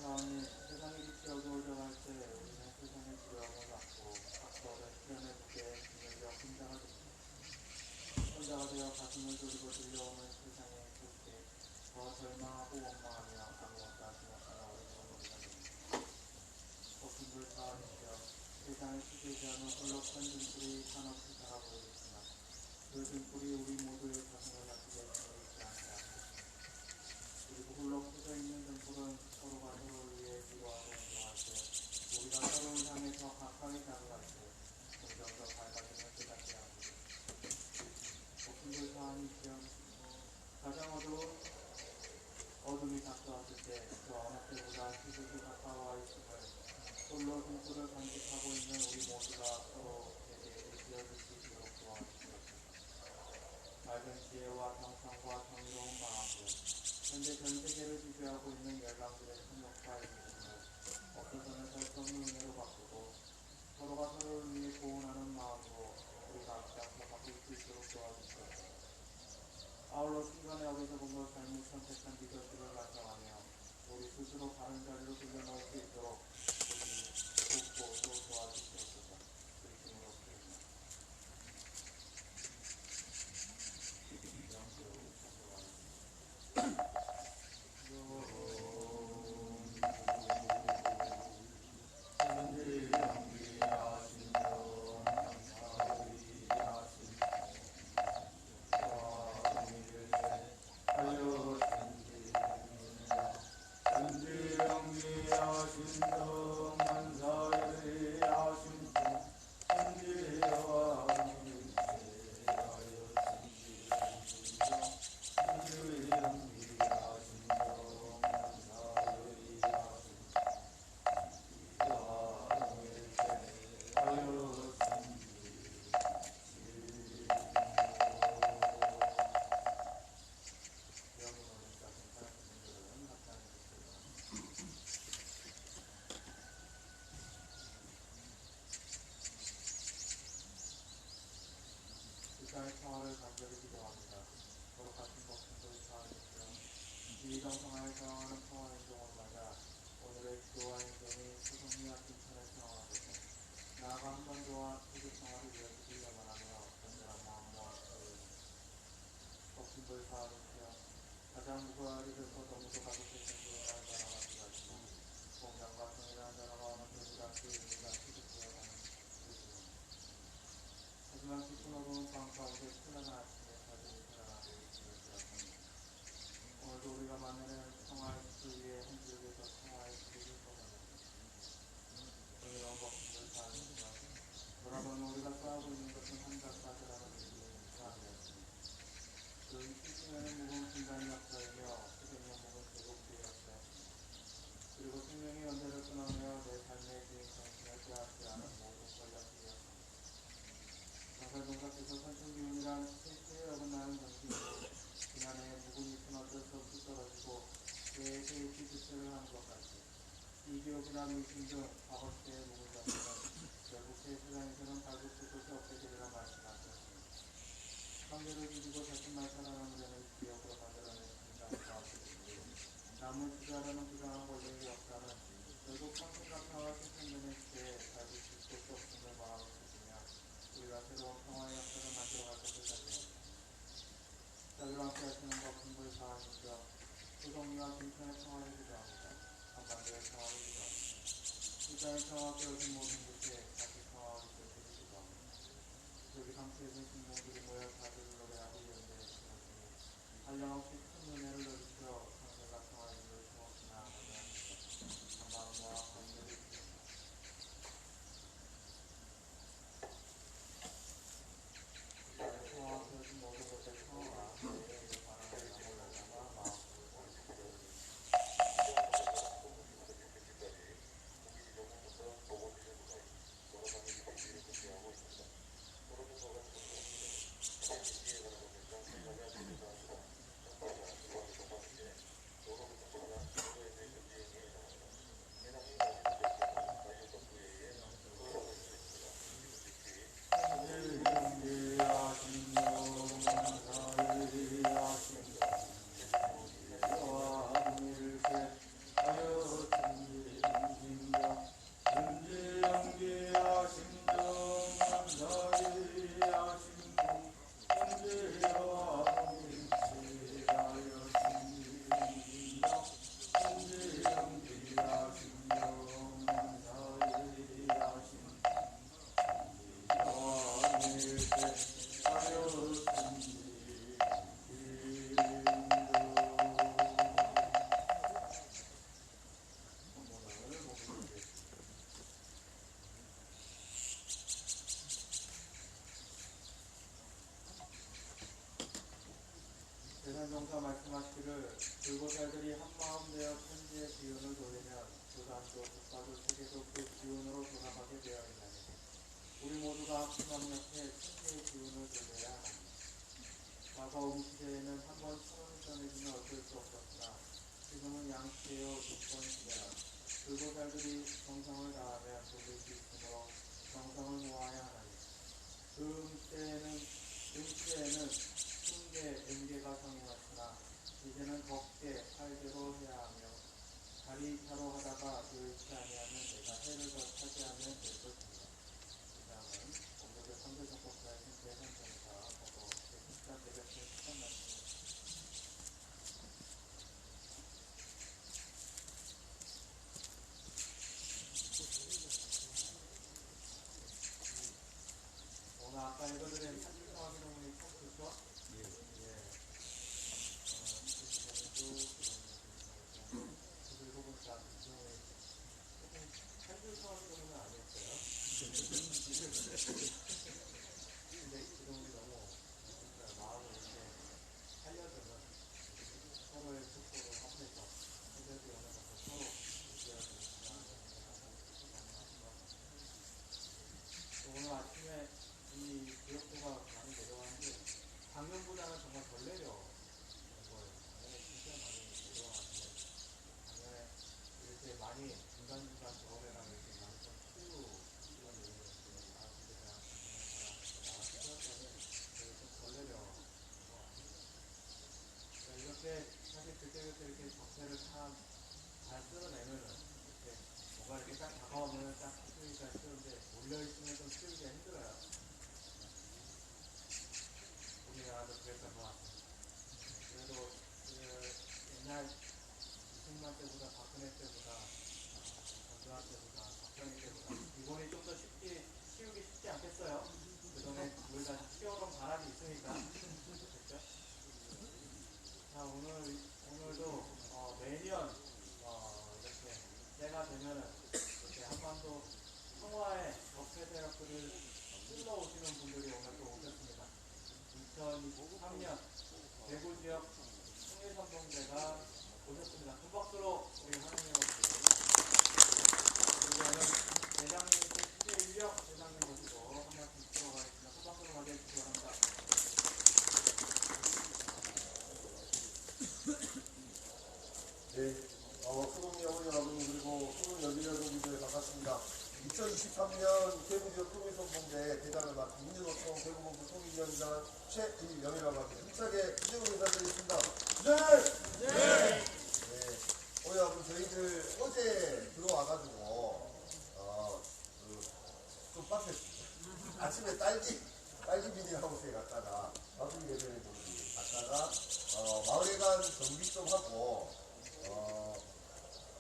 사원이 세상이 빛이 어두워져 갈 때 우리는 세상의 두려움을 받고 각법의 시련의 무게에 힘들려 혼자가 되어 가슴을 졸이고 들려오는 세상의 그때 더 절망하고 원망하며 아무것도 하지 못하는 어리석은 우리가 됩니다. 옥순불 사원이시여 세상의 수제자는 홀로 큰 등불이 한없이 달아 보이겠지만 그 등불이 우리 모두의 가슴을 낮추게 힘을 잃지 않게 하옵소서. 그리고 홀로 켜져 있는 등불은 서로가 서로를 위해 위로하고 운동할 때 우리가 서로를 향해서 가까이 다가갈 때 점점 더 밝아지는 깨닫게 하옵소서. 옥순불 사원이시여 가장 어둠이 닥쳐왔을 때 그 어느 때보다 희극이 가까워 있음을 홀로 등불을 간직하고 있는 우리 모두가 서로에게 일깨워줄 수 있도록 도와주시옵소서. 맑은 지혜와 평상과 정의로운 마음으로 현재 전 세계를 지배하고 있는 열강들의 탐욕과 이기심을 없어서는 살 수 없는 은혜로 바꾸고 서로가 서로를 위해 고운하는 마음으로 우리가 앞장서 바꿀 수 있도록 도와주시옵소서. 아울러 순간의 어리석음으로 잘못 선택한 리더십을 반성하며 우리 스스로 바른 자리로 돌려놓을 수 있도록 돕고 또 도와주시옵소서. 그리스도로 기도합니다. 국가의 평화를 간절히 기도합니다. 거룩하신 법신도의 사안이시여 이 정성하에 저항하는 평화 행동을 맞아 오늘의 기도와 행동이 소송리와 빈천의 평화가 되고 나아가 한반도와 세계 평화를 위해 주시려만 하며 간절한 마음 모아주시옵소서. 법신도의 사안이시여 가장 무고하리돼서 너무도 가득해진 조용한 나라가 되었지만 공장과 성이라는 나라가 어느 때보다 그 의미가 수직되어가는 것입니다. 하지만 깊은 어두운 밤 가운데 찬란한 아침에 자신이 살아나고 있음을 기억합니다. 오늘도 우리가 만나는 평화의 숲을 위해 한 지역에서 평화의 길을 뻗어냅니다. 정의로운 법신을 사하면서 돌아보면 우리가 싸우고 있는 것은 한자사드라는 의미의 사안이었습니다. 그 이시간의 무거운 순간이 역사이며 수백 년목은 제국주의 역사였습니다. 그리고 생명의 연대를 끊어내어 내 삶의 주인 정신을 빼앗지 않은 모든 권력들이었습니다. 정살동사께서 선천기운이란 실체에 어긋나는 정신으로 지난해에 묵은 잎은 어쩔 수 없이 떨어지고 뇌에 세입시 주체를 하는 것 같이 이기욕이나 의심 등 과거 시대의 묵은 정신은 결국 새 세상에서는 발붙일 곳이 없게 되리라 말씀하셨습니다. 관계를 죽이고 자신만 살아남으려는 기억으로 만들어낸 인간과 남을 주자라는 부당한 권력의 역사는 결국 평생과 평화가 생성되는 시대에 발붙일 곳이 없음을 마음을 쓰시며 우리가 새로운 평화의 역사를 만들어갈 것을 자신합니다. 자비와 함께 하시는 법신부의 사안이시여 소정리와 김천의 평화를 기도합니다. 한반도의 평화를 기도합니다. 국가의 평화가 깨어진 모든 곳에 다시 평화가 있기를 기도합니다. 여기 상처해진 신봉들이 모여 자비를 노래하고 연대해 주시니 한량없이 큰 은혜를 내주시어 상세가 평화의 길을 힘없이 나아가게 하소서. 한 마음과 간절히 기도합니다. 국가의 평화가 깨어진 모든 곳에 평화가 내게 바라는 나무에다가 마음으로 살펴보겠습니다. 마지막 옆에 천지의 기운을 들여야 합니다. 과거 음시대에는 한번 천원을 전해주면 어쩔 수 없었으나 지금은 양치해요 6번 시대라. 불보살들이 정성을 다하면 돌릴 수 있으므로 정성을 모아야 하나니 그 음시대에는 흉계, 음계가 성행했으나 이제는 걷게, 팔개로 해야 하며 다리차로 하다가 그렇지 아니하면 내가 해를 더 차지하면 될 것입니다. 이상은 오늘의 선대성법사의 대선전사 보고 제14 대백의 10번 말씀입니다. 오늘 아까 읽어드린 산주성하기 논문이 참 좋죠? 예. 그리고 보니까 조금 산주성하기 논문은 아니었어요. 근데 그 논문이 너무 진짜 마음을 이렇게 살려주는 서로의 속도로 합해서 해결이 어느 정도 서로 이겨주는 오늘 아침에 이 기록부가 많이 내려왔는데 작년보다는 정말 덜 내려온 거예요. 작년에 진짜 많이 내려왔는데 작년에 이렇게 많이 중간중간 저번에랑 이렇게 많이 좀 치유가 내려왔는데 근데 그냥 작년에 좀 덜 내려온 것 같아요. 그러니까 이렇게 사실 그때그때 이렇게 적세를 참 잘 쓸어내면은 이렇게 뭐가 이렇게 딱 다가오면 딱 치우기가 쉬운데 몰려있으면 좀 치우기가 힘들어요. 우리나라도 그랬던 것 같습니다. 그래도 옛날 이승만 때보다 박근혜 때보다 전두환 때보다 박정희 때보다 이번이 좀 더 치우기 쉽지 않겠어요? 그동안에 우리가 치워놓은 바람이 있으니까. 그렇죠? 자, 오늘도 매년 이렇게 때가 되면은 이렇게 한반도 평화의 적폐 세력들을 쓸러오시는 분들이 오늘 또 오셨습니다. 2023년 대구 지역 통일선동대가 오셨습니다. 큰 박수로 우리 환영해 보시고 그리고 오늘 대장님께 시대 인력 대장님 모시고 한 말씀 들어가겠습니다. 큰 박수로 맞이해 주시기 바랍니다. 네, 소동이 어머니 아버님 그리고 소동 여기 여러분들 반갑습니다. 2023년 대구지역 통일선동대 대장을 맡은 민주노총 대구본부 통일위원장 최일영이라고 합니다. 힘차게 기적으로 인사드리겠습니다. 네! 네! 어머니 아버님 저희들 어제 들어와가지고 좀 빡셌습니다. 아침에 딸기 비닐하우스에 갔다가 마순이 대표님 분이 갔다가 마을회관 정비 좀 하고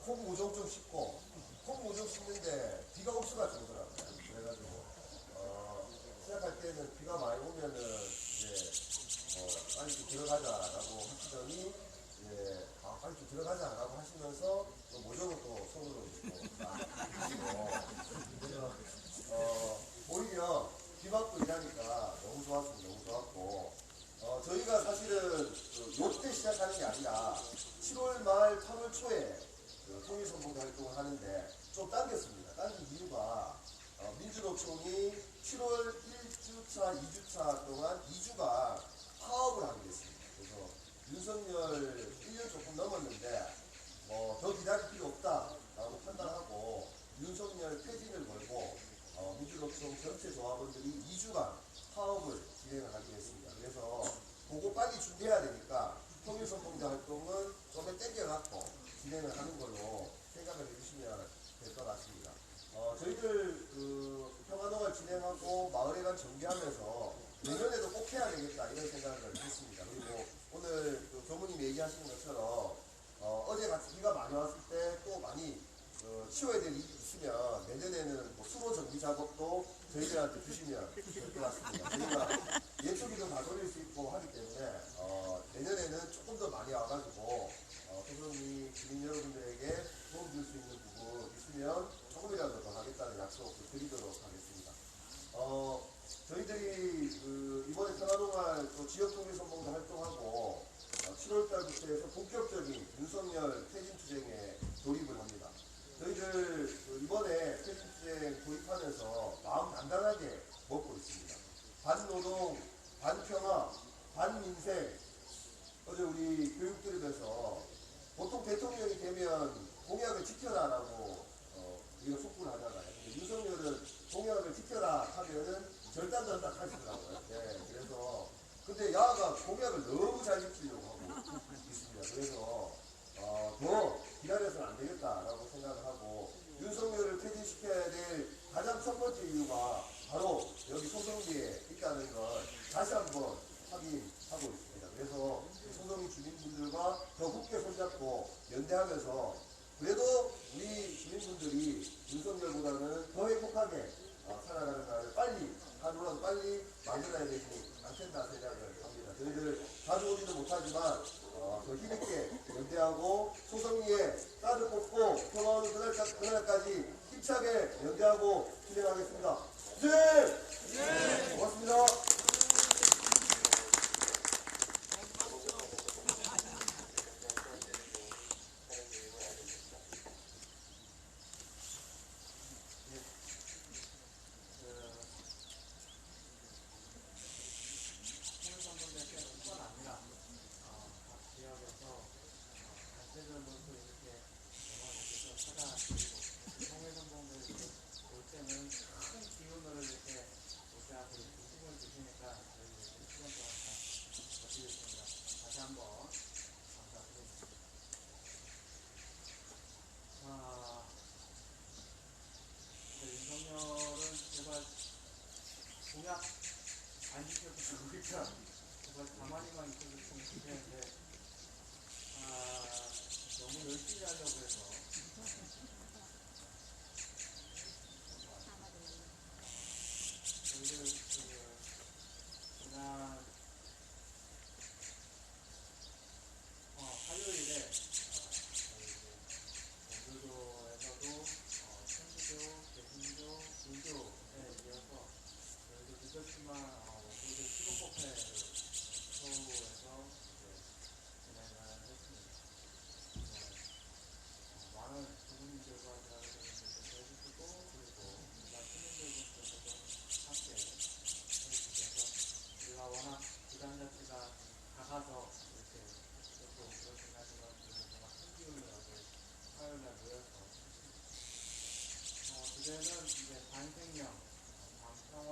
콩 모종 좀 씻고 콩 모종 씻는데 비가 없어가지고 오더라고요. 그래가지고 시작할 때는 비가 많이 오면은 이제 빨리 좀 들어가자라고 하시더니 이제 빨리 좀 들어가자라고 하시면서 또 모종은 또 손으로 하시고 그래서 오히려 비 맞고 일하니까 너무 좋았습니다. 너무 좋았고 저희가 사실은 요때 시작하는 게 아니라 7월 말 8월 초에 통일선동대 활동을 하는데 좀 당겼습니다. 당긴 이유가 민주노총이 7월 1주차, 2주차 동안 2주간 파업을 하게 됐습니다. 그래서 윤석열 1년 조금 넘었는데 더 기다릴 필요 없다라고 판단하고 윤석열 퇴진을 걸고 민주노총 전체 조합원들이 2주간 파업을 진행을 하게 됐습니다. 그래서 그거 빨리 준비해야 되니까 통일선동대 활동은 좀에 땡겨갖고 진행을 하는 걸로 생각을 해주시면 될 것 같습니다. 저희들 평화농활 진행하고 마을회관 정비하면서 내년에도 꼭 해야 되겠다 이런 생각을 했습니다. 그리고 오늘 교무님이 얘기하시는 것처럼 어제 같이 비가 많이 왔을 때 또 많이 치워야 될 일이 있으면 내년에는 수로 정비 작업도 저희들한테 주시면 될 것 같습니다. 저희가 예초기도 다 돌릴 수 있고 하기 때문에 내년에는 조금 더 많이 와가지고 소송이 주민 여러분들에게 도움 줄 수 있는 부분 있으면 조금이라도 더 하겠다는 약속을 드리도록 하겠습니다. 저희들이 이번에 평화동활 지역통일선동대 활동하고 7월달부터 해서 본격적인 윤석열 퇴진투쟁에 돌입을 합니다. 저희들 이번에 퇴진투쟁 도입하면서 마음 단단하게 먹고 있습니다. 공약을 지켜라라고 이거 촉구를 하잖아요. 근데 윤석열은 공약을 지켜라 하면은 절단절단 하시더라고요. 네, 그래서 근데 야가 공약을 너무 잘 지키려고 하고 있습니다. 그래서 더 기다려서는 안 되겠다라고 생각을 하고 윤석열을 퇴진시켜야 될 가장 첫 번째 이유가 바로 여기 소송기에 있다는 걸 다시 한번 확인하고 있습니다. 그래서 소송기 주민분들과 더 굳게 손잡고 연대하면서 그래도 우리 주민분들이 윤석열보다는 더 행복하게 살아가는 날을 빨리 하루라도 빨리 만들어야 되지 않겠나 생각을 합니다. 저희들 자주 오지도 못하지만 더 힘있게 연대하고 소송리에 쌀을 뽑고 평화로운 그날까지 힘차게 연대하고 진행하겠습니다. 네! 고맙습니다. 공약 안 지켜도 모르겠다. 정말 가만히만 있어도 좀 좋겠는데, 너무 열심히 하려고 해서. 저희들, 지난, 화요일에, 전주도에서도, 천주교, 개신교, 불교에 이어서, 저희도 늦었지만, 원고들 15법회를 서울에서 진행을 했습니다. 많은 부모님들과 대학생님들께서 해주시고, 그리고 일반 시민들분께서도 함께 해주셔서, 우리가 워낙 부담 자체가 작아서 이렇게 또 그렇긴 하지만, 정말 큰 기운을 얻을 화요일날 모여서, 주제는 이제 반생명, 방평화,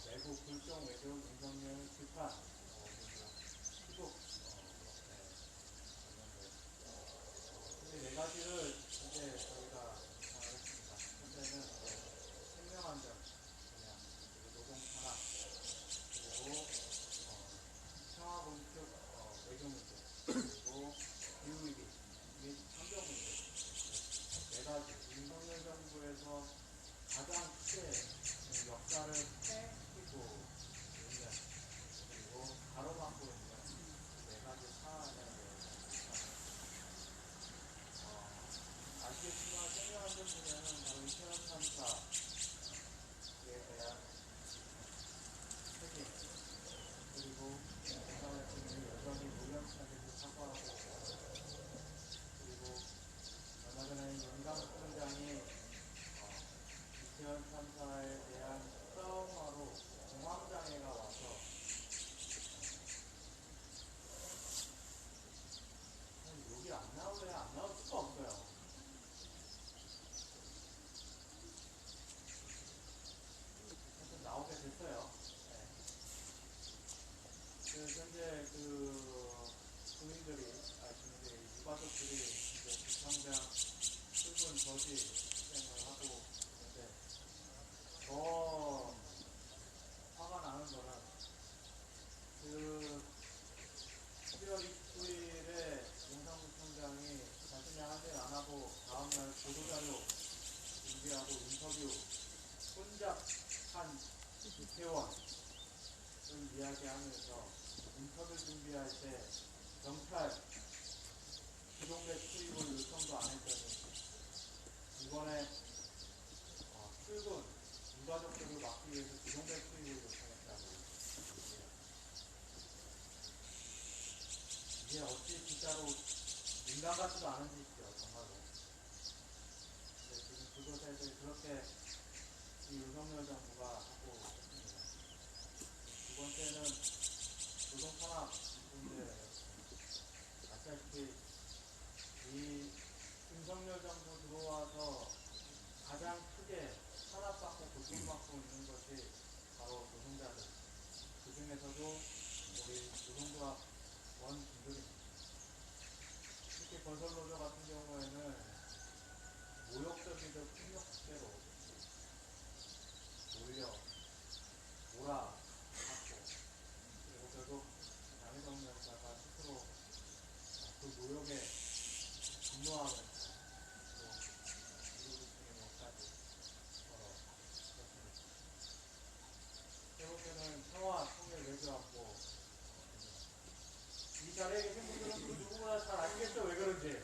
내부 불정 외교, 윤석열 비판, 그리고 희곡, 이렇게 네 가지를 이제 저희가 했습니다. 첫째는 생명안전 분야, 그리고 노동 탄압, 그리고 평화 건축 외교 문제, 그리고 기후위기 및 환경 문제, 네 가지 윤석열 정부에서 가장 크게 역사를 폐기고 있는 그리고 가로막고 있는 네 가지 사안에 대해서 아시겠지만 생명안전 분야는 바로 인천 참사에 대한 책임 그리고 인천의 국민이 여전히 무력하게 사과하고 있고 그리고 얼마 전에 윤강 부총장이 이태원 참사에 대한 트라우마로 공황장애가 와서 여기 안 나올래 안 나올 수가 없어요. 하여튼 나오게 됐어요. 네. 현재 주민들이 유가족들이 이제 구청장 출근 저지 시행을 하고 있는데 더 화가 나는 거는 12월 29일에 용산구청장이 자신이 할 일 안 하고 다음날 보도자료 준비하고 인터뷰 혼잡한 이태원을 이야기하면서 인터뷰 준비할 때 경찰 기동대 투입을 요청도 안 했더니 이번에 출근 유가족들을 막기 위해서 기동대 투입을 요청했다고 합니다. 이게 어찌 진짜로 인간 같지도 않은 짓이죠, 정말로. 근데 지금 그것에 대해 그렇게 이 윤석열 정부가 하고 있습니다. 두 번째는 노동탄압 문제였습니다. 아시다시피 이 윤석열 크게 탄압받고 고통받고 있는 것이 바로 노동자들. 그 중에서도 우리 노동조합 원분들입니다. 특히 건설노조 같은 경우에는 모욕적이고 폭력대로 몰아받고 그리고 결국 양희성 여사가 스스로 그 모욕에 분노하면서 또 무릎을 꿇는 것까지 걸어졌습니다. 결국에는 평화, 통일 외교하고 이 자리에 계신 분들은 그 누구보다 잘 아시겠죠? 왜 그런지. 네,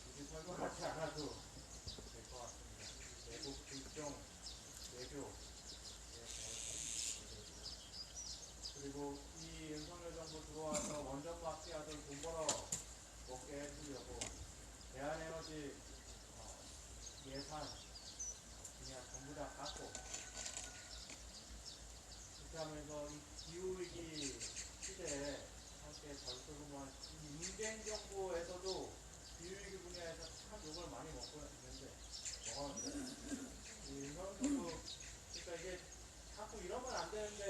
굳이 설명하지 않아도 될 것 같습니다. 외국 불경, 외교, 그리고 이 윤석열 정부 들어와서 원전 마피아들 돈 벌어 먹게 해주려고 대한에너지 예산 그냥 전부 다 깎고 그렇게 하면서 이 기후위기 시대에 함께 절소금한 이 문재인 정부에서도 기후위기 분야에서 참 욕을 많이 먹고 있는데 이 윤석열 정부 그러니까 이게 자꾸 이러면 안 되는데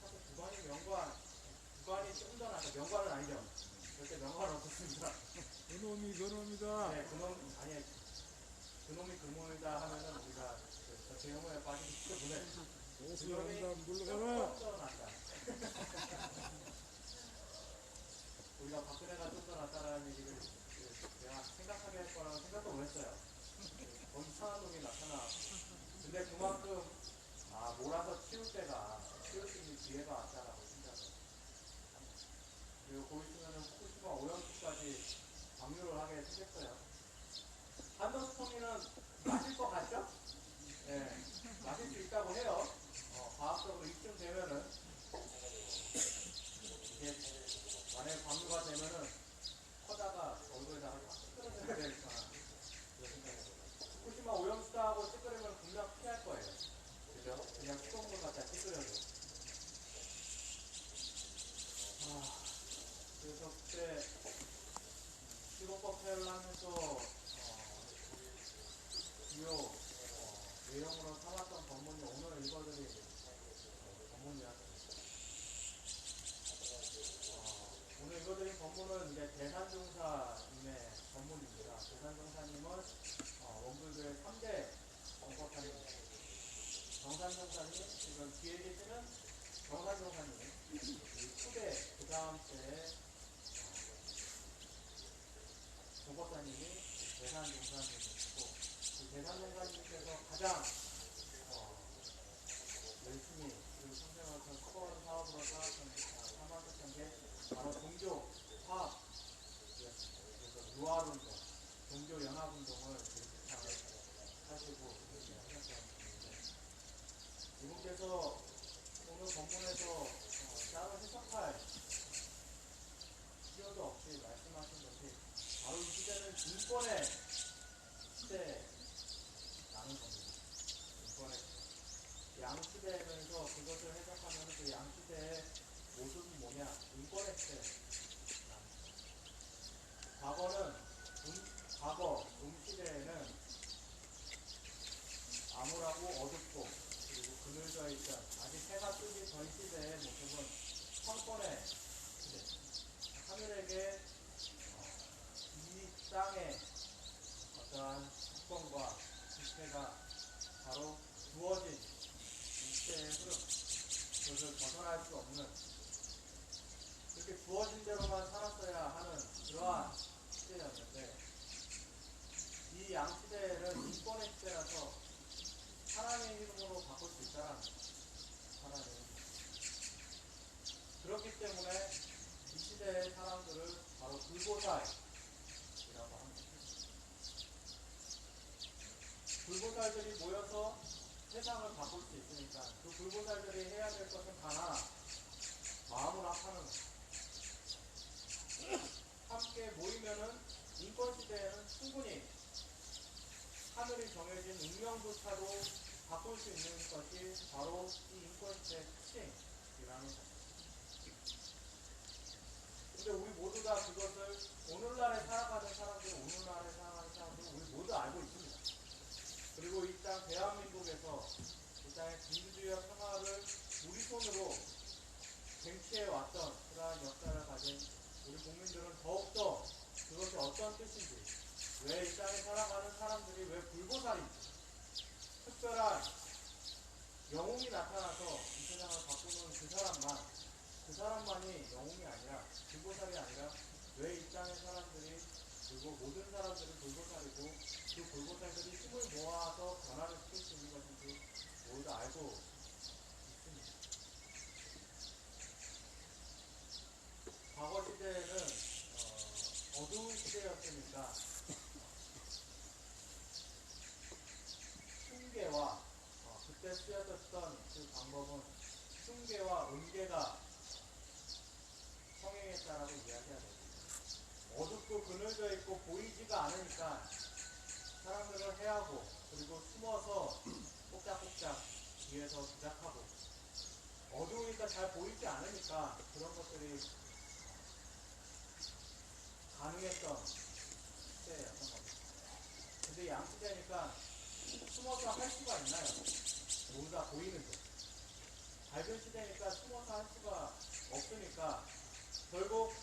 자꾸 구간이 좀 더 나서 명관은 아니죠. 절대 명관은 없었습니다. 그놈이 그놈이다. 네, 그놈이 그놈이다 하면은 우리가 저 제형에 빠지기 때문에 오수영단 물러가라. 쫓겨났다. 우리가 박근혜가 쫓겨났다라는 얘기를 내가 생각하게 할 거라고 생각도 못 했어요. 거기 이상한 놈이 나타나. 근데 그만큼 몰아서 치울 수 있는 기회가 왔다라고 생각을. 그리고 거기 있으면은 후쿠시마 오염수까지 방류를 하게 생겼어요. 한도수통일은 마실 것 같죠? 네, 마실 수 있다고 해요. 과학적으로 입증되면은 이게 만약에 방류가 되면은 퍼다가 얼굴에다가 찌끄러져야 되니까 후쿠시마 오염수하고 찌끄러면 분명 피할 거예요. 그죠? 그냥 수돗물 갖다 찌끄려도. 그래서 그때 시공법 회의를 하면서 주요 내용으로 삼았던 법문이 오늘 읽어드린 법문이었습니다. 오늘 읽어드린 법문은 이제 대산종사님의 법문입니다. 대산종사님은 원불교의 3대 정법사님입니다. 정산종사님, 지금 뒤에 계시는 정산종사님, 이 후대 그 다음 때에 정법사님이 대산종사님이시고 이 대산종사님께서 가장 열심히 그리고 평생을 수고하는 사업으로 삼았었던 게 바로 종교 화합이었습니다. 그래서 유화운동, 종교 연합운동을 주창을 하시고 하셨던 분인데 이분께서 오늘 본문에서 따로 해석할 필요도 없이 말씀하신 것이 바로 이 시대는 인권의 시대라는 겁니다. 인권의 시대. 양시대면서 그것을 해석하면 그 양시대의 모습은 뭐냐? 인권의 시대라는 겁니다. 과거 음시대에는 암울하고 어둡고 그리고 그늘져 있던 아직 해가 뜨기 전 시대의 모습은 황권의 시대. 하늘에게 이 땅에 어떠한 주권과 지체가 바로 주어진 이 시대의 흐름, 그것을 벗어날 수 없는 그렇게 주어진 대로만 살았어야 하는 그러한 시대였는데 이 양시대는 인권의 시대라서 하나님의 이름으로 바꿀 수 있다는 하나님. 그렇기 때문에 이 시대의 사람들을 바로 불보살이라고 합니다. 불보살들이 모여서 세상을 바꿀 수 있으니까 그 불보살들이 해야 될 것은 하나, 마음을 합하는 것. 함께 모이면은 인권시대에는 충분히 하늘이 정해진 운명조차도 바꿀 수 있는 것이 바로 이 인권시대의 특징이라는 겁니다. 근데 우리 모두 다 그것을 오늘날에 살아가는 사람들은 우리 모두 알고 있습니다. 대한민국에서 이 땅의 민주주의와 평화를 우리 손으로 쟁취해왔던 그러한 역사를 가진 우리 국민들은 더욱더 그것이 어떤 뜻인지, 왜 이 땅에 살아가는 사람들이 왜 불보살인지, 특별한 영웅이 나타나서 이 세상을 바꾸는 그 사람만이 영웅이 아니라, 불보살이 아니라 왜 이 땅의 사람들이, 그리고 모든 사람들이 불보살이고 그 불보살들이 힘을 모아서 변화를 시킬 수 있는 것인지 모두 알고 있습니다. 과거 시대에는 어두운 시대였으니까 흉계와 그때 쓰여졌던 그 방법은 흉계와 음계가 성행했다라고 이야기해야 됩니다. 어둡고 그늘져 있고 보이지가 않으니까 사람들을 해하고, 그리고 숨어서 꼭짝꼭짝 뒤에서 조작하고, 어두우니까 잘 보이지 않으니까 그런 것들이 가능했던 시대였던 겁니다. 근데 양시대니까 숨어서 할 수가 있나요? 모두 다 보이는데. 밝은 시대니까 숨어서 할 수가 없으니까 결국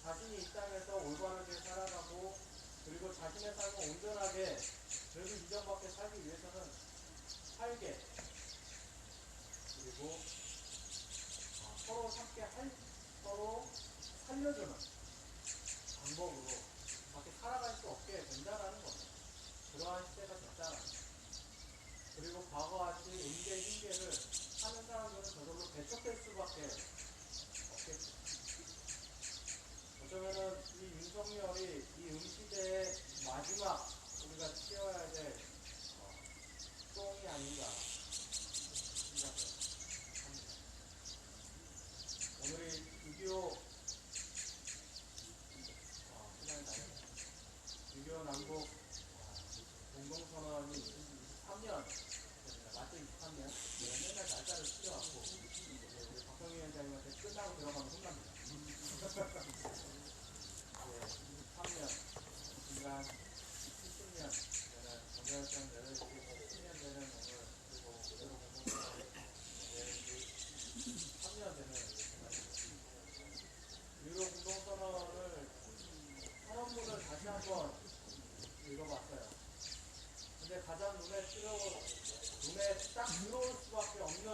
자신이 이 땅에서 올바르게 살아가고, 그리고 자신의 삶을 온전하게 결국 이전밖에 살기 위해서는 살게, 그리고 서로 서로 살려주는 방법으로 밖에 살아갈 수 없게 된다는 겁니다. 그러한 시대가 됐다는 겁니다. 그리고 과거같이 음계, 흉계를 하는 사람들은 저절로 배척될 수밖에 없겠죠. 어쩌면은 이 윤석열이 이 음시대의 마지막 우리가 치어야 될 똥이 아닌가 생각을 합니다. 오늘이 6.25 시간이 나겠네요. 6.25 남북 공동선언이 23년 됩니다. 맞죠? 23년. 내가 맨날 날짜를 틀려갖고 우리 박성희 위원장님한테 끝나고 들어가면 혼납니다. 23년, 인간 70년 되는 정결성 되는 70년 되는 오늘, 그리고 그대로 공동선언이 3년 되는 유로 공동선언을 선언문을 다시 한번 읽어봤어요. 근데 가장 눈에 딱 들어올 수밖에 없는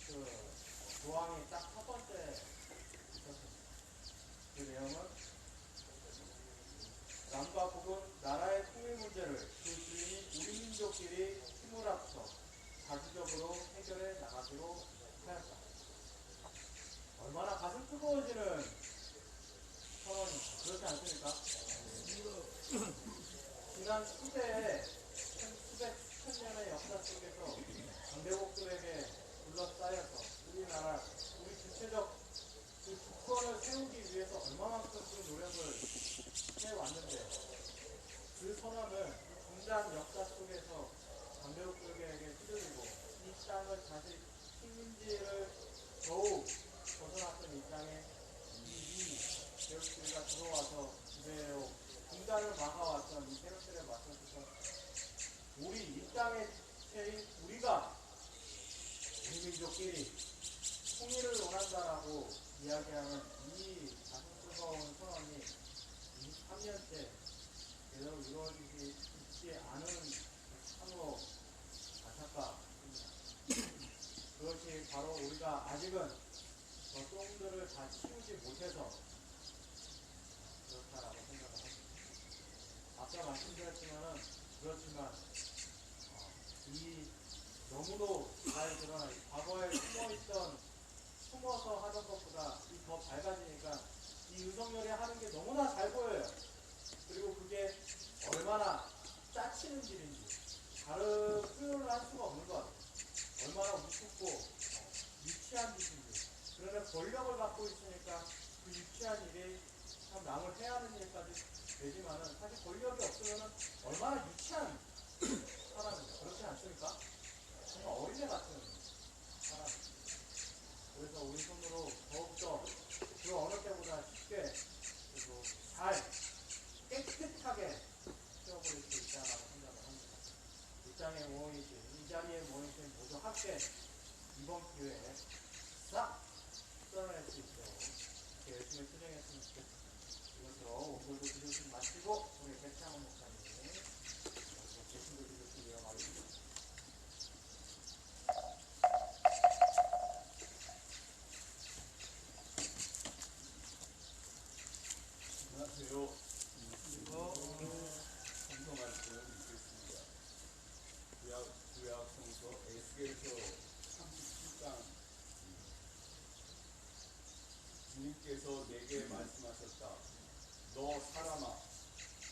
그 조항이 딱 첫 번째 있었습니다. 그 내용은 남과 북은 나라의 통일 문제를 그 주인인 우리 민족끼리 힘을 합쳐 자주적으로 해결해 나가기로 하였다. 얼마나 가슴 뜨거워지는 선언입니다. 그렇지 않습니까? 지난 수천 년의 역사 속에서 강대국들에게 둘러싸여서 우리 주체적 그 주권을 세우기 위해서 얼마만큼 그 노력을 해왔는데, 그 선언을 중단 역사 속에서 강대국들에게 휘둘리고 이 땅을 다시 식민지를 더욱 벗어났던 이 땅에 이 세력들이 들어와서 지배해오 분단을 막아왔던 이 세력들에 맞서서 우리 이 땅의 주체인 우리가 우리 민족끼리 통일을 원한다라고 이야기하는 이 가슴 뜨거운 선언이 23년째 제대로 이루어지지 않은 참으로 안타깝습니다. 그것이 바로 우리가 아직은 저 똥들을 다 치우지 못해서 그렇다라고 생각을 합니다. 아까 그렇지만 이 너무도 잘 드러나 과거에 숨어서 하던 것보다 더 밝아지니까 이 윤석열이 하는 게 너무나 잘 보여요. 그리고 그게 얼마나 짜치는 일인지 다른 표현을 할 수가 없는 것 같아요. 얼마나 우습고 유치한 짓인지. 그러나 권력을 갖고 있으니까 그 유치한 일이 참 남을 해하는 일까지 되지만은 사실 권력이 없으면은 얼마나 유치한 사람입니다. 그렇지 않습니까? 정말 어린애 같은 사람입니다. 그래서 우리 손으로 더욱더 그 어느 때보다 쉽게 그리고 잘 깨끗하게 키워버릴 수 있다라고 생각을 합니다. 이 땅에 모여있는 함께 이번 기회에 싹 썰어낼 수 있도록 열심히 수정했으면 좋겠습니다. 이것으로 오늘도 기도를 마치고 우리 백창원 목사님 제신도 기도를 이어가겠습니다. 안녕하세요. 성서 말씀 읽겠습니다. 구약 성서 에스겔서 37장. 주님께서 내게 말씀하셨다. 너 사람아,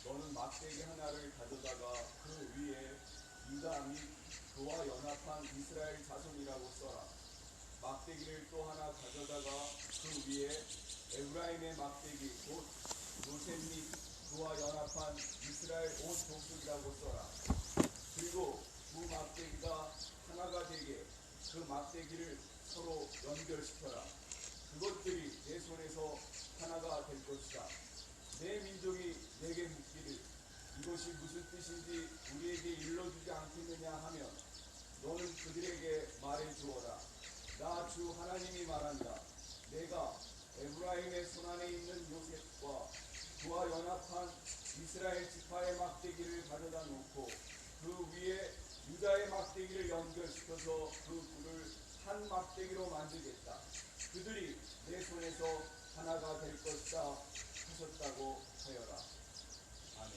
너는 막대기 하나를 가져다가 그 위에 유다 및 그와 연합한 이스라엘 자손이라고 써라. 막대기를 또 하나 가져다가 그 위에 에브라임의 막대기 곧 요셉 및 그와 연합한 이스라엘 온 족속이라고 써라. 그리고 두 막대기가 하나가 되게 그 막대기를 서로 연결시켜라. 그것들이 내 손에서 하나가 될 것이다. 내 민족이 내게 묻기를 이것이 무슨 뜻인지 우리에게 일러주지 않겠느냐 하면 너는 그들에게 말해주어라. 나 주 하나님이 말한다. 내가 에브라임의 손안에 있는 요셉과 그와 연합한 이스라엘 지파의 막대기를 가져다 놓고 그 위에 유다의 막대기를 연결시켜서 그 둘을 한 막대기로 만들겠다. 그들이 내 손에서 하나가 될 것이다 하셨다고 하여라. 아멘.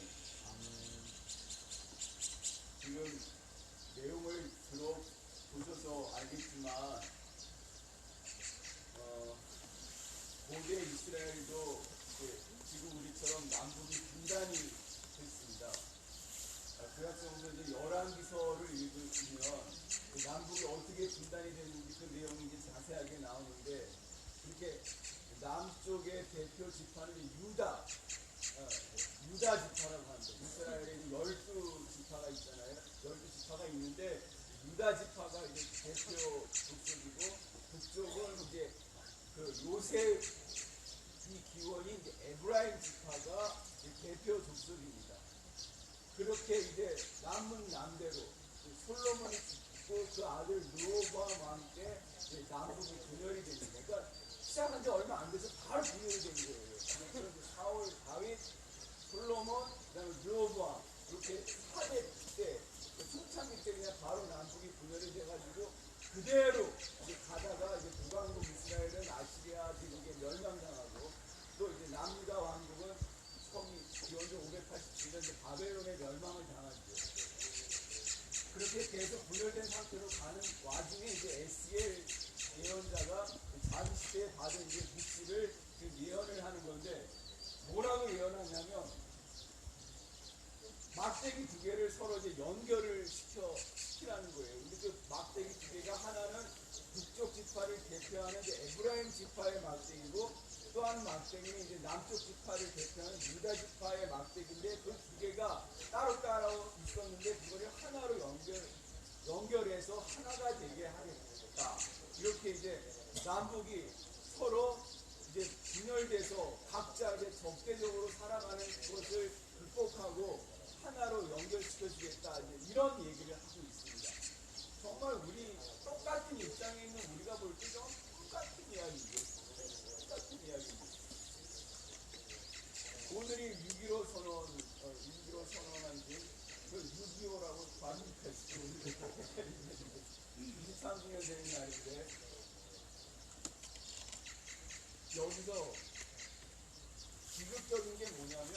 지금 내용을 들어보셔서 알겠지만 고대 이스라엘도 지금 우리처럼 남북이 분단이 됐습니다. 구약성서 이제 열왕기서를 읽으시면 남북이 어떻게 분단이 됐는지 그 내용이 이제 자세하게 나오는데 그렇게 남쪽의 대표 지파는 유다 지파라고 합니다. 이스라엘에 12지파가 있잖아요. 12지파가 있는데 유다 지파가 이제 대표 족속이고 북쪽은 이제 그 요셉이 기원인 에브라임 지파가 대표 족속입니다. 그렇게 이제 남은 남대로 솔로몬이 죽고 그 아들 르호보암 왕 때 남북이 분열이 됩니다. 그러니까 시작한 지 얼마 안 돼서 바로 분열이 된 거예요. 그래서 사울, 다윗, 솔로몬, 그다음에 르호보암 이렇게 4대 때 초창기 때 그냥 바로 남북이 분열이 돼가지고 그대로 이제 가다가 이제 북왕국 이스라엘은 아시리아 제국에 멸망당하고 또 이제 남유다 왕국은 처음이 기원전 587년 바벨론에 멸망을 당하죠. 그렇게 계속 분열된 상태로 가는 와중에 이제 에스겔 예언자가 자기 시대에 받은 이제 묵시를 예언을 하는 건데 뭐라고 예언하냐면 막대기 두 개를 서로 이제 연결을 시키라는 거예요. 근데 그 막대기 두 개가 하나는 북쪽 지파를 대표하는 이제 에브라임 지파의 막대기고 또 한 막대기는 이제 남쪽 지파를 대표하는 유다 지파의 막대기인데 그 두 개가 따로 있었는데 그거를 하나로 연결해서 하나가 되게 하겠다. 이렇게 이제 남북이 서로 이제 분열돼서 각자 이제 적대적으로 살아가는 것을 극복하고 하나로 연결시켜주겠다. 이제 이런 얘기를 하고 있습니다. 정말 우리 똑같은 입장에 있는 우리가 볼 때 똑같은 이야기죠. 똑같은 이야기입니다. 오늘이 6.15 선언한 지 그 6.25라고 반복했어요. 23주년 되는 날인데 여기서 비극적인 게 뭐냐면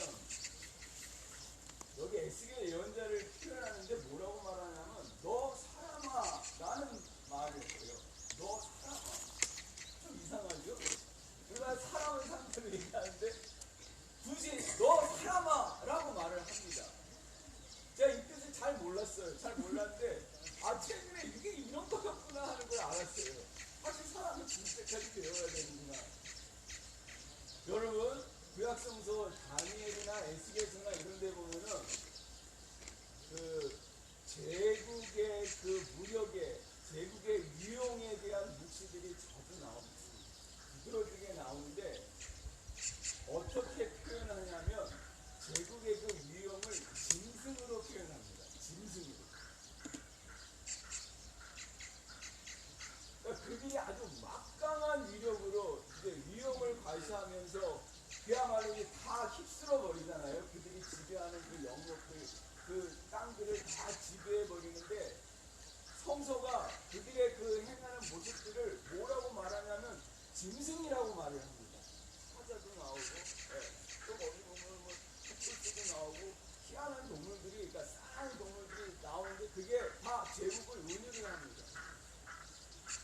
여기 에스겔 예언자를 표현하는데 뭐라고 말하냐면 너 사람아 라는 말을 해요. 너 사람아. 좀 이상하죠? 우리가 사람을 상대로 얘기하는데 굳이 너 사람아 라고 말을 합니다. 제가 이 뜻을 잘 몰랐어요. 잘 몰랐는데 최근에 이게 이런 거였구나 하는 걸 알았어요. 사실 사람은 진짜까지 배워야 되는구나. 여러분 구약성서 다니엘이나 에스겔서나 이런 데 보면은 그 제국의 그 무력에 제국의 위용에 대한 묵시들이 자주 나옵니다. 두드러지게 나오는데 어떻게 표현하냐면 제국의 그 위용을 짐승으로 표현합니다. 짐승으로. 버리잖아요. 그들이 지배하는 그 영역들, 그 땅들을 다 지배해 버리는데 성서가 그들의 그 행하는 모습들을 뭐라고 말하냐면 짐승이라고 말을 합니다. 사자도 나오고, 또 거기 보면 뭐 햇불도 나오고 희한한 동물들이, 그러니까 싸한 동물들이 나오는데 그게 다 제국을 은유를 합니다.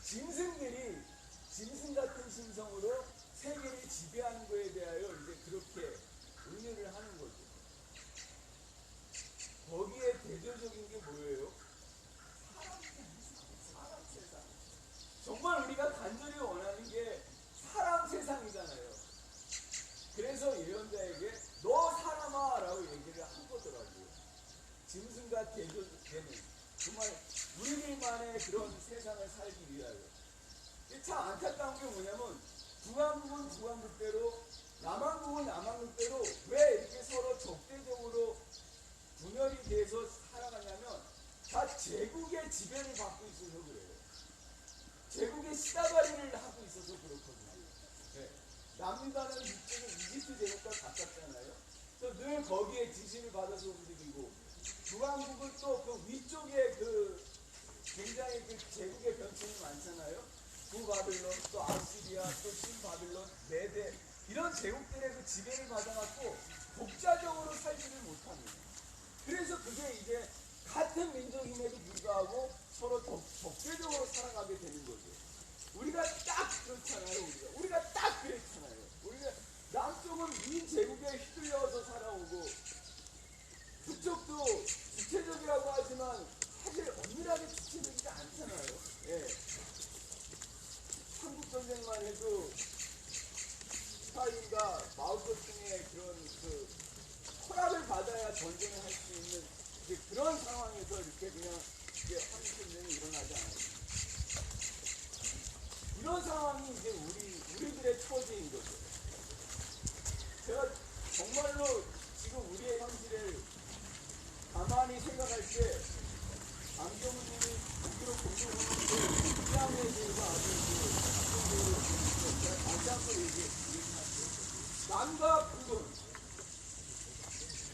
짐승들이 짐승 같은 심성으로 세계를 지배하는 것에 대하여 이제 그렇게 은유를 하는 거죠. 거기에 대표적인 게 뭐예요? 사람 세상. 정말 우리가 간절히 원하는 게 사람 세상이잖아요. 그래서 예언자에게 너 사람아 라고 얘기를 한 거더라고요. 짐승과 대조되는 정말 우리들만의 그런 세상을 살기 위하여. 참 안타까운 게 뭐냐면 북왕국은 북왕국대로 남왕국은 남왕국대로 왜 이렇게 서로 적대적으로 분열이 돼서 살아가냐면 다 제국의 지배를 받고 있어서 그래요. 제국의 시다바리를 하고 있어서 그렇거든요. 네. 남유다는 이쪽은 이집트 제국과 가깝잖아요. 또 늘 거기에 지시를 받아서 움직이고 북왕국은 또 그 위쪽에 그 굉장히 그 제국의 변천이 많잖아요. 구바빌론, 또 아시리아, 또 신바빌론, 메데 이런 제국들의 그 지배를 받아갖고 독자적으로 살지를 못합니다. 그래서 그게 이제 같은 민족임에도 불구하고 서로 적대적으로 살아가게 되는 거죠. 우리가 딱 그렇잖아요. 우리가 딱 그랬잖아요. 우리가 남쪽은 민 제국에 휘둘려서 살아오고 북쪽도 주체적이라고 하지만 사실 엄밀하게 주체적이지 않잖아요. 예. 한국전쟁만 해도 스탈린과 마오쩌둥의 그런 그 허락을 받아야 전쟁을 할 수 있는 그런 상황에서 이렇게 그냥 한국전쟁이 일어나지 않아요. 이런 상황이 이제 우리들의 처지인 거죠. 제가 정말로 지금 우리의 현실을 가만히 생각할 때 안경훈님이 국기로 공동하는데 이 항에 대해서 아주 제가 다시 한번 얘기할게요. 남과 북은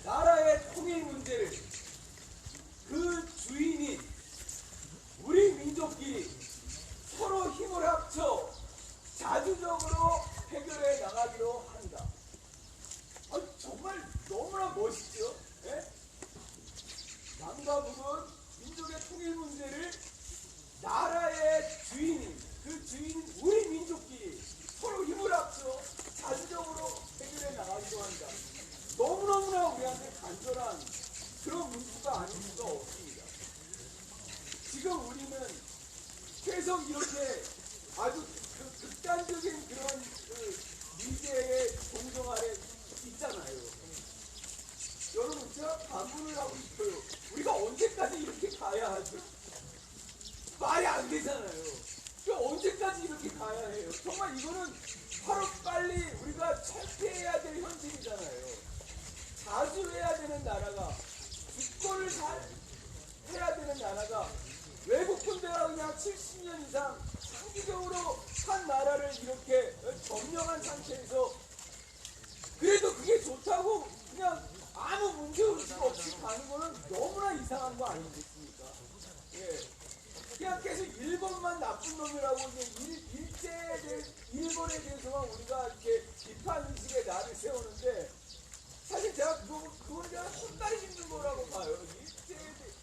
나라의 통일 문제를 그 주인인 우리 민족끼리 서로 힘을 합쳐 자주적으로 해결해 나가기로 한다. 정말 너무나 멋있죠? 예? 남과 북은 민족의 통일 문제를 나라의 주인인 그 주인인 우리 민족끼리 서로 힘을 합쳐 자주적으로 해결해 나가기로 한다. 너무너무나 우리한테 간절한 그런 문구가 아닐 수가 없습니다. 지금 우리는 계속 이렇게 아주 극단적인 그런 미제의 동정 아래 있잖아요. 여러분 제가 반문을 하고 싶어요. 우리가 언제까지 이렇게 가야 하죠? 말이 안 되잖아요. 언제까지 이렇게 가야 해요? 정말 이거는 바로 빨리 우리가 철폐해야 될 현실이잖아요. 자주해야 되는 나라가 주권을 잘 해야 되는 나라가 외국 군대가 그냥 70년 이상 장기적으로 한 나라를 이렇게 점령한 상태에서 그래도 그게 좋다고 그냥 아무 문제 없이 가는 거는 너무나 이상한 거 아니겠습니까? 예. 그냥 계속 일본만 나쁜 놈이라고 일본에 대해서만 우리가 이렇게 비판의식에 나를 세우는데 사실 제가 그건 제가 헛다리 짚는 거라고 봐요.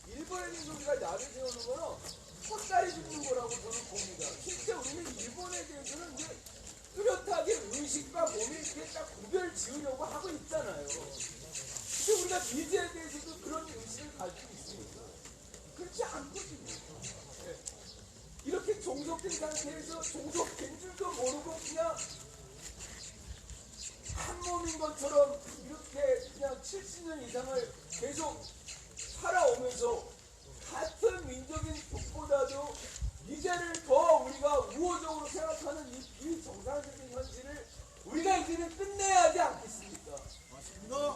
일본에 대해서 우리가 나를 세우는 거는 헛다리 짚는 거라고 저는 봅니다. 진짜 우리는 일본에 대해서는 이제 뚜렷하게 의식과 몸이 이렇게 딱 구별 지으려고 하고 있잖아요. 근데 우리가 미제에 대해서도 그런 의식을 가지고 있습니까? 그렇지 않거든요. 네. 이렇게 종속된 상태에서 종속된 줄도 모르고 그냥 한 몸인 것처럼 이렇게 그냥 70년 이상을 계속 살아오면서 같은 민족인 북보다도 이제를 더 우리가 우호적으로 생각하는 이 정상적인 현실을 우리가 이제는 끝내야 하지 않겠습니까? 맞습니다.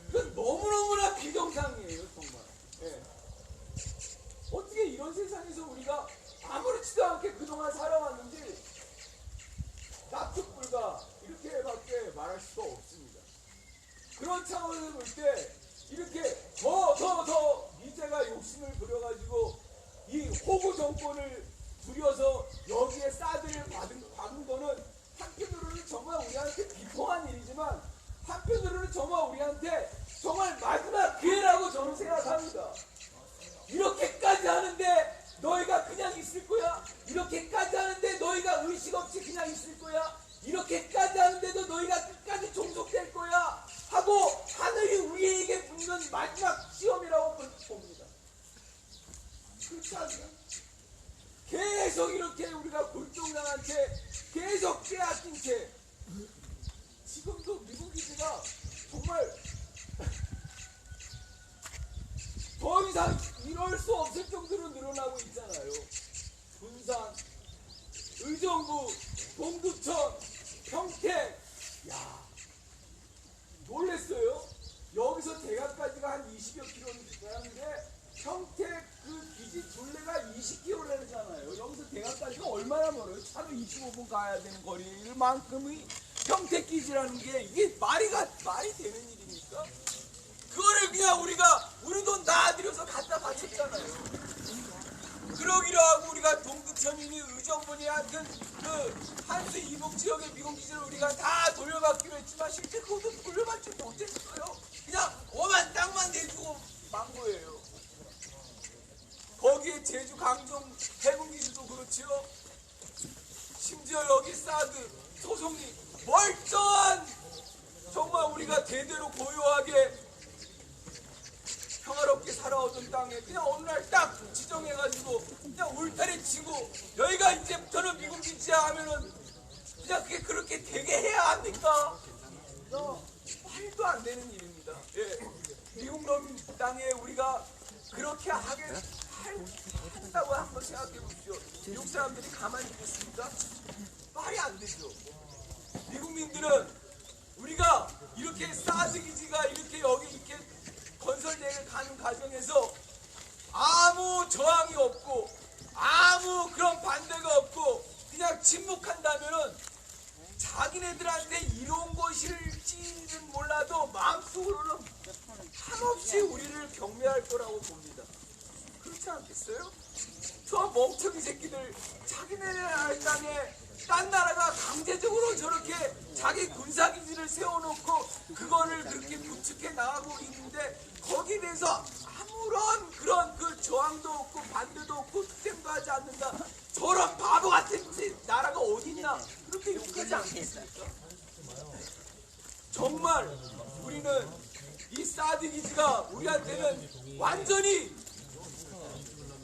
그건 너무너무나 비정상이에요, 정말. 네. 어떻게 이런 세상에서 우리가 아무렇지도 않게 그동안 살아왔는지 납득불가 이렇게밖에 말할 수가 없습니다. 그런 차원에서 것을 볼 때 이렇게 더 이제가 욕심을 부려가지고 이 호구 정권을 부려서 여기에 사드를 박은 거는 한편으로는 정말 우리한테 비통한 일이지만 한편으로는 정말 우리한테 정말 마지막 기회라고 저는 생각합니다. 이렇게까지 하는데 너희가 그냥 있을 거야? 이렇게까지 하는데 너희가 의식 없이 그냥 있을 거야? 이렇게까지 하는데도 너희가 끝까지 종속될 거야? 하고 하늘이 우리에게 묻는 마지막 시험이라고 봅니다. 그렇지 않나요? 계속 이렇게 우리가 골동당한 채 계속 빼앗긴 채 지금도 미국 기지가 정말 더 이상 이럴 수 없을 정도로 늘어나고 있잖아요. 군산, 의정부, 동두천, 평택. 야, 놀랬어요. 여기서 대각까지가 한 20여 킬로미터 하는데 평택 그 기지 둘레가 20km라잖아요. 여기서 대각까지가 얼마나 멀어요? 차로 25분 가야 되는 거리만큼의 평택 기지라는 게 이게 말이 되는 일입니까? 그거를 그냥 우리 돈 다 들여서 갖다 바쳤잖아요. 그러기로 하고 우리가 동두천이니 의정부니 하여튼 그 한수 이북 지역의 미군 기지를 우리가 다 돌려받기로 했지만 실제 그것도 돌려받지 못했어요. 그냥 오만 땅만 내주고 만 거예요. 거기에 제주 강정 해군 기지도 그렇지요. 심지어 여기 사드 소송리 멀쩡한 정말 우리가 대대로 고요하게 평화롭게 살아오던 땅에 그냥 어느 날 딱 지정해가지고 그냥 울타리 치고 여기가 이제부터는 미군 기지야 하면은 그냥 그게 그렇게 되게 해야 합니까? 말도 안 되는 일입니다. 예. 미국 놈 땅에 우리가 그렇게 한다고 한번 생각해 보십시오. 미국 사람들이 가만히 있겠습니까? 말이 안 되죠. 미국민들은 우리가 이렇게 사드 기지가 이렇게 여기 이렇게 건설대를 가는 과정에서 아무 저항이 없고 아무 그런 반대가 없고 그냥 침묵한다면은 자기네들한테 이런 것일지는 몰라도 마음속으로는 한없이 우리를 경멸할 거라고 봅니다. 그렇지 않겠어요? 저 멍청이 새끼들 자기네들 땅에 딴 나라가 강제적으로 저렇게 자기 군사기지를 세워놓고 그거를 그렇게 구축해 나가고 있는데 거기에 대해서 아무런 그런 그 저항도 없고 반대도 없고 투쟁도 하지 않는다. 저런 바보 같은 나라가 어딨나 그렇게 욕하지 않겠습니까? 정말 우리는 이 사드 기지가 우리한테는 완전히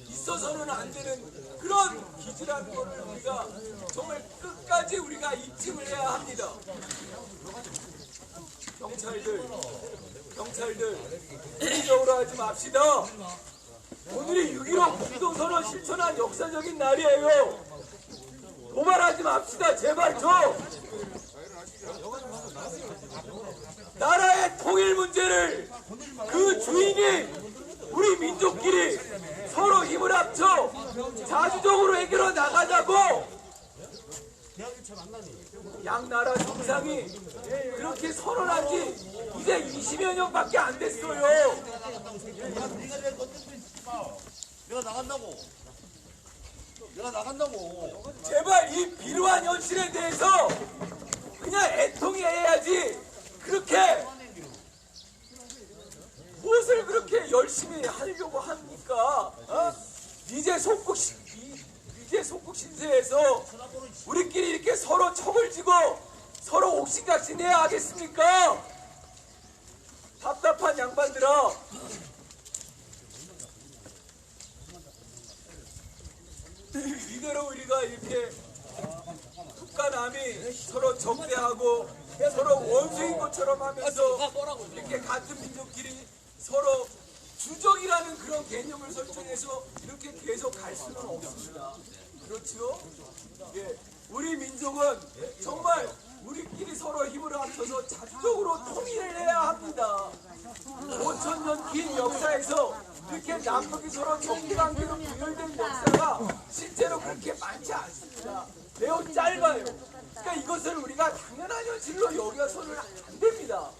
있어서는 안 되는 그런 기지라는 것을 우리가 정말 끝까지 우리가 입증을 해야 합니다. 경찰들 이기적으로 하지 맙시다. 오늘이 6.15 공동선언 실천한 역사적인 날이에요. 도발하지 맙시다. 제발 좀. 나라의 통일 문제를 그 주인이 우리 민족끼리 서로 힘을 합쳐 자주적으로 해결해 나가자고 양나라 정상이 그렇게 선언한 지 이제 20여 년밖에 안 됐어요. 내가 나간다고. 제발 이 비루한 현실에 대해서 그냥 애통이 해야지 그렇게 무엇을 그렇게 열심히 하려고 합니까? 어? 이제 속국 신세에서 우리끼리 이렇게 서로 척을 지고 서로 옥신각신 해야 하겠습니까? 답답한 양반들아. 이대로 우리가 이렇게 북과 남이 서로 적대하고 서로 원수인 것처럼 하면서 이렇게 같은 민족끼리 서로 주적이라는 그런 개념을 설정해서 이렇게 계속 갈 수는 없습니다. 그렇지요? 예, 우리 민족은 정말 우리끼리 서로 힘을 합쳐서 자주적으로 통일을 해야 합니다. 5,000년 긴 역사에서 이렇게 남북이 서로 적대관계로 분열된 역사가 실제로 그렇게 많지 않습니다. 매우 짧아요. 그러니까 이것을 우리가 당연한 현실로 여겨서는 안 됩니다.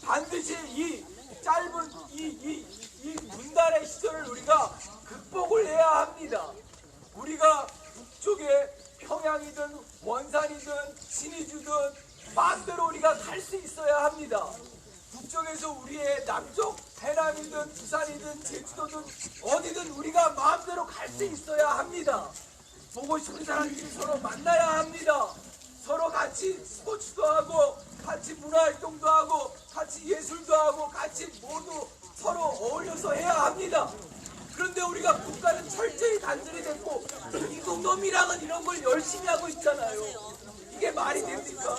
반드시 이 짧은 이 분단의 시절을 우리가 극복을 해야 합니다. 우리가 북쪽에 평양이든 원산이든 신의주든 마음대로 우리가 갈 수 있어야 합니다. 북쪽에서 우리의 남쪽 해남이든 부산이든 제주도든 어디든 우리가 마음대로 갈 수 있어야 합니다. 보고 싶은 사람들이 서로 만나야 합니다. 서로 같이 스포츠도 하고 같이 문화활동도 하고 같이 예술도 하고 같이 모두 서로 어울려서 해야 합니다. 그런데 우리가 국가는 철저히 단절이 됐고 이국놈이랑은 이런 걸 열심히 하고 있잖아요. 이게 말이 됩니까?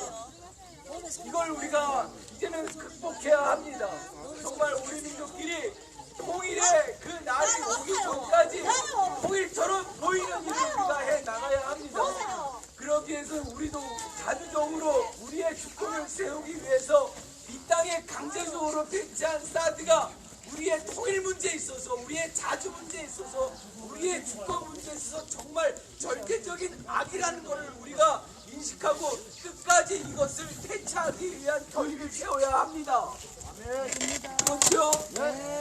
이걸 우리가 이제는 극복해야 합니다. 정말 우리 민족끼리 통일의 그 날이 오기 전까지 통일처럼 보이는 일을 우리가 해 나가야 합니다. 그러기 위해서 우리도 자주적으로 우리의 주권을 세우기 위해서 이 땅에 강제적으로 배치한 사드가 우리의 통일 문제에 있어서 우리의 자주 문제에 있어서 우리의 주권 문제에 있어서 정말 절대적인 악이라는 것을 우리가 인식하고 끝까지 이것을 퇴치하기 위한 결의를 세워야 합니다. 그렇죠?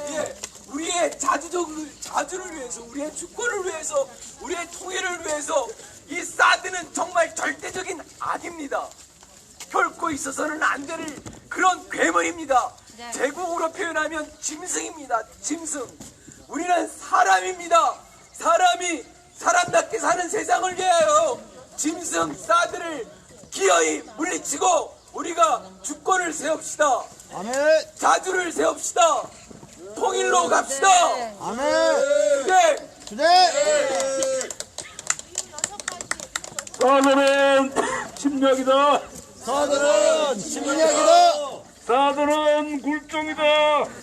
예, 우리의 자주를 위해서 우리의 주권을 위해서 우리의 통일을 위해서 이 사드는 정말 절대적인 악입니다. 결코 있어서는 안 될 그런 괴물입니다. 제국으로 표현하면 짐승입니다. 짐승. 우리는 사람입니다. 사람이 사람답게 사는 세상을 위하여 짐승 사드를 기어이 물리치고 우리가 주권을 세웁시다. 아멘. 자주를 세웁시다. 통일로 갑시다. 아멘. 네. 네. 사드는 침략이다. 사드는 침략이다. 사드는 굴종이다.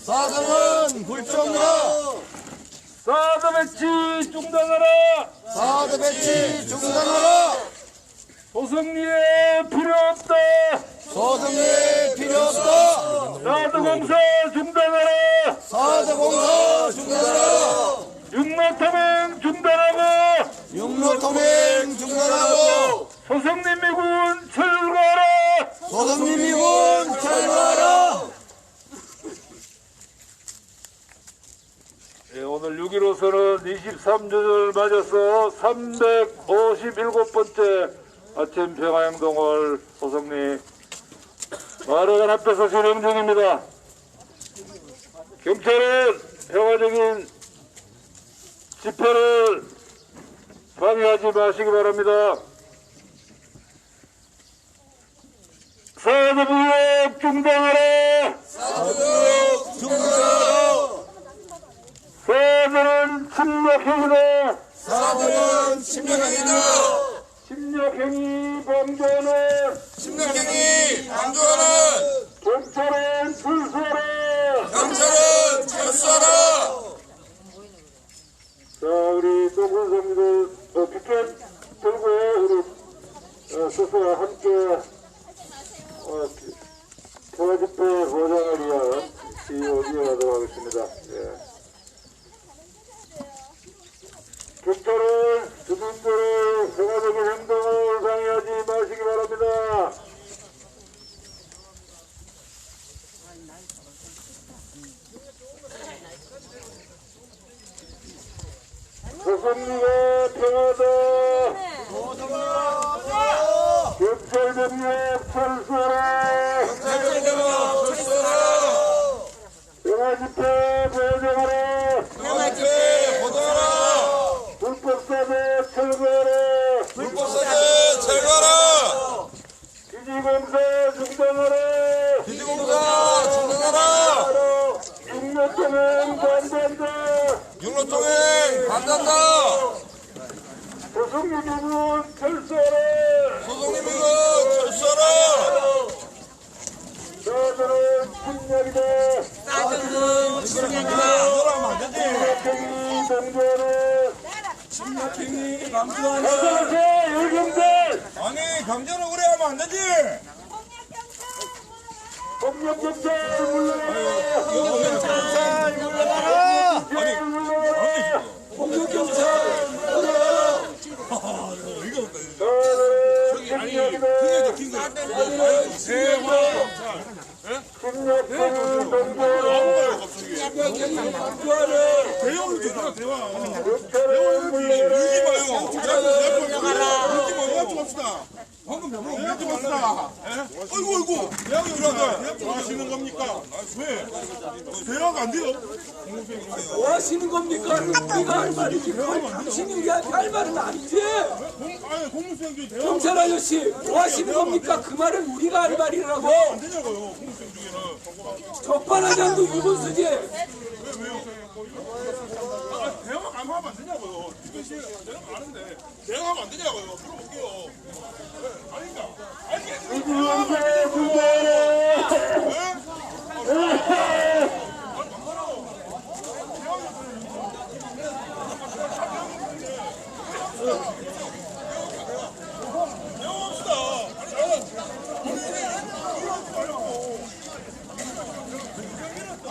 사드는 굴종이다. 사드 배치 중단하라. 사드 배치 중단하라. 소승리에 필요 없다. 소승리 필요 없다. 사드 공사 중단하라. 사드 공사 중단하라. 육로탐행 중단하고 육로통행 중단하고 소승리 미군 철거하라. 소승리 미군 철거하라. 예, 오늘 6.15선언 23주년을 맞아서 357번째 아침 평화행동을 소승리 마을회관 앞에서 진행 중입니다. 경찰은 평화적인 집회를 방해하지 마시기 바랍니다. 사드무역 중단하라. 사드무역 중단하라. 사드는 침략행위다. 사드는 침략행위다. 침략행위 방조하는 침략행위 방조하는 경찰은 철수하라. 경찰은 철수하라. 자, 우리 동군성들 피켓 들고 우리 서서 함께 평화집회 보장을 위한 이어가도록 하겠습니다. 예. 경찰은 주민들의 평화적인 행동을 방해하지 마시기 바랍니다. 소승리가 평화다. 경찰병력 철수하라. 평화집회 보장하라. 평화집회 보도하라. 불법사대 철거하라. 불법사제 철거하라. 기지공사 중단하라. 기지공사 중단하라. 육로통행 반대한다. 육로통행 반대한다. 소승리 미군 철수하라. 소송리 미군 철수하라. 사드는 침략이다. 사드는 침략이다. 너라면 안 되지. 침략행위 방조하라. 침략행위 방조하라. 어서오세요 열경들. 아니 강제로 그래 하면 안 되지. 폭력경찰 물러나라. 경찰 물러나라. 물러나라. 폭력경찰 물러나라. 침략행위 경찰이 강조하는 대왕을 줬잖아, 대왕. 경찰을 불러라. 울지 마요. 울지 마요. 울지 맙시다. 방금 울지 맙시다. 아이고. 대왕이 울어가. 뭐 하시는 겁니까? 왜? 대왕 안 돼요? 뭐 하시는 겁니까? 우리가 할 말이지. 당신이 우리한테 할 말은 아니지. 아니, 공무수행 중에 대왕 경찰 아저씨, 뭐 하시는 겁니까? 그 말은 우리가 할 말이라고. 안 되냐고요, 공무수행 중에는. 적반하장도 유분수지. 왜요? 대왕 안 하면 안 되냐고요. 이거 대왕 아는데. 대왕 하면 안 되냐고요. 물어볼게요. 아닌가?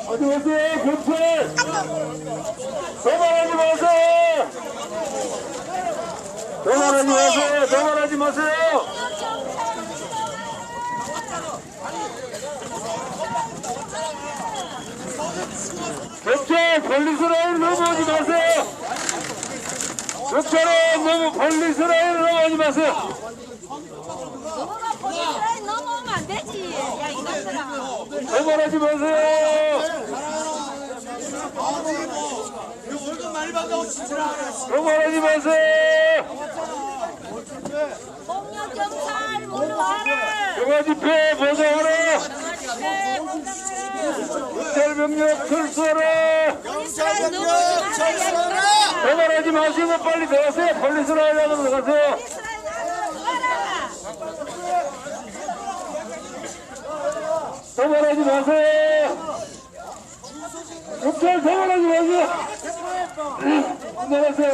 어디 오세요, 경찰! 도발하지 마세요! 도발하지 마세요! 경찰, 폴리스 라인 넘어오지 마세요! 경찰은 너무 폴리스 라인 넘어오지 마세요! 뭐가 폴리스라인 넘어오면 안 되지. 야 이것들아. 도발하지 마세요! 월급 많이 받다고 지출하 도발하지 마세요! 공룡 경찰 모두 와라. 평화 집회 보장하라! 네, 공룡을. 경찰 병력 철수하라! 폴리스라인 넘어오지 마라. 도발하지 마시고 빨리 들어가세요! 폴리스 라인으로 들어가세요! 폴리스라인 와라. 도발하지 마세요! 경찰 도발하지 마세요! 나가세요!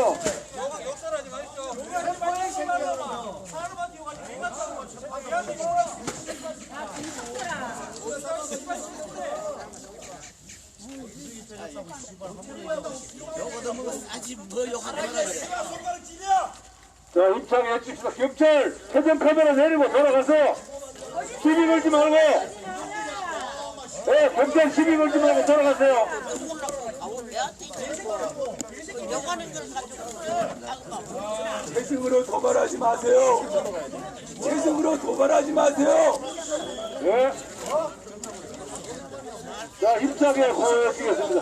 자, 입장해 주십시오. 경찰, 회전 카메라 내리고 돌아가세요. 시비 걸지 말고. 네, 경찰 시비 걸지 말고 돌아가세요. 재승으로 도발하지 마세요. 재승으로 도발하지 마세요. 네. 자, 입장해 보여주겠습니다.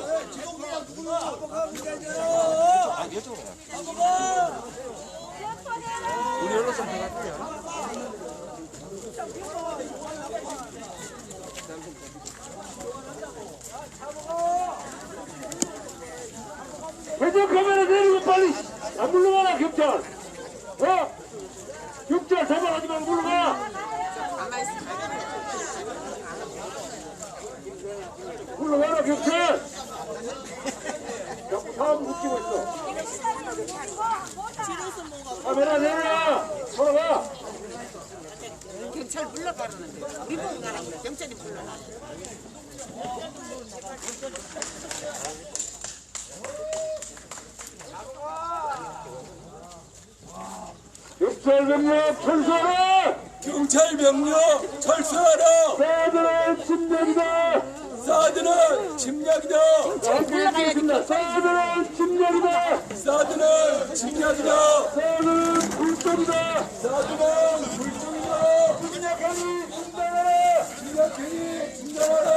회전 카메라 내리고 빨리 안 물러가라 경찰. 경찰 도발하지 말고 물러가. 물러가라 경찰. 자꾸 사람 웃기고 있어. 카메라 내려라. 돌아가. 경찰 불러가라는데 우리 보고 가라는 거야. 경찰이 불러라. 경찰 병력 철수하라. 경찰 병력 철수하라. 사드는 침략이다. 사드는 침략이다. 사드는 침략이다. 사드는 침략이다. 사드는 불법이다. 사드는 불중이다. 침략행위 중단하라. 침략행위 중단하라.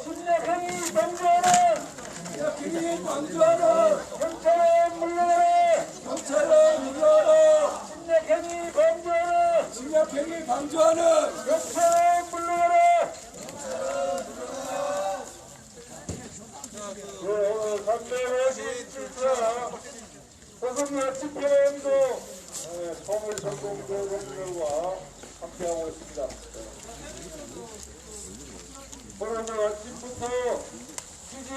침략행위 방지하라. 침략행위 방지하라. 경찰에 물러가라. 경찰은 물러가라. 침략행위 방지하라. 침략행위 방지하는 경찰에 물러가라. 오늘 357차 소속야 집회행동 통일선동대원들과 함께하고 있습니다. 오늘 아침부터 지지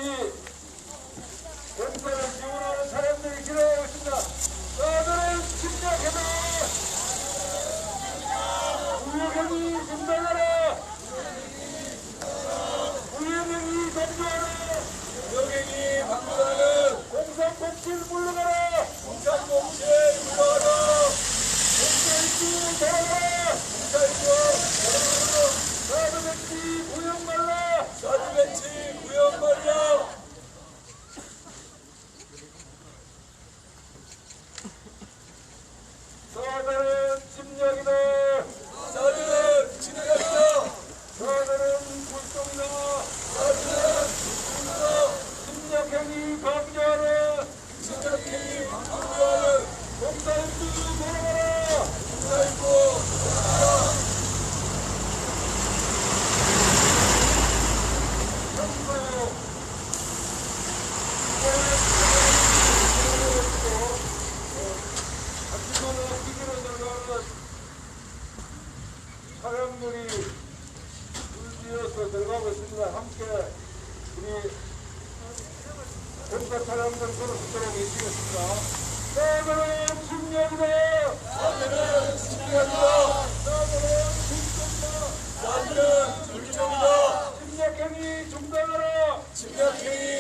공사를 지원하는 사람들이 길어가고 있습니다. 나들은 침략해라. 우여경이 중단하라. 우여경이 정지하라. 여객이 방문하는 공산복지를 물러가라. 공산복지에 물러가라. 공산주 돌아가라. 공산주 사드배치 무역 말라. 사드배치 구형 말라. 경찰 차량 정도로 수도록 외치겠습니다. 나는 침략이다. 나는 침략이다. 나는 불법이다. 나는 불법이다. 침략행위 중단하라. 침략행위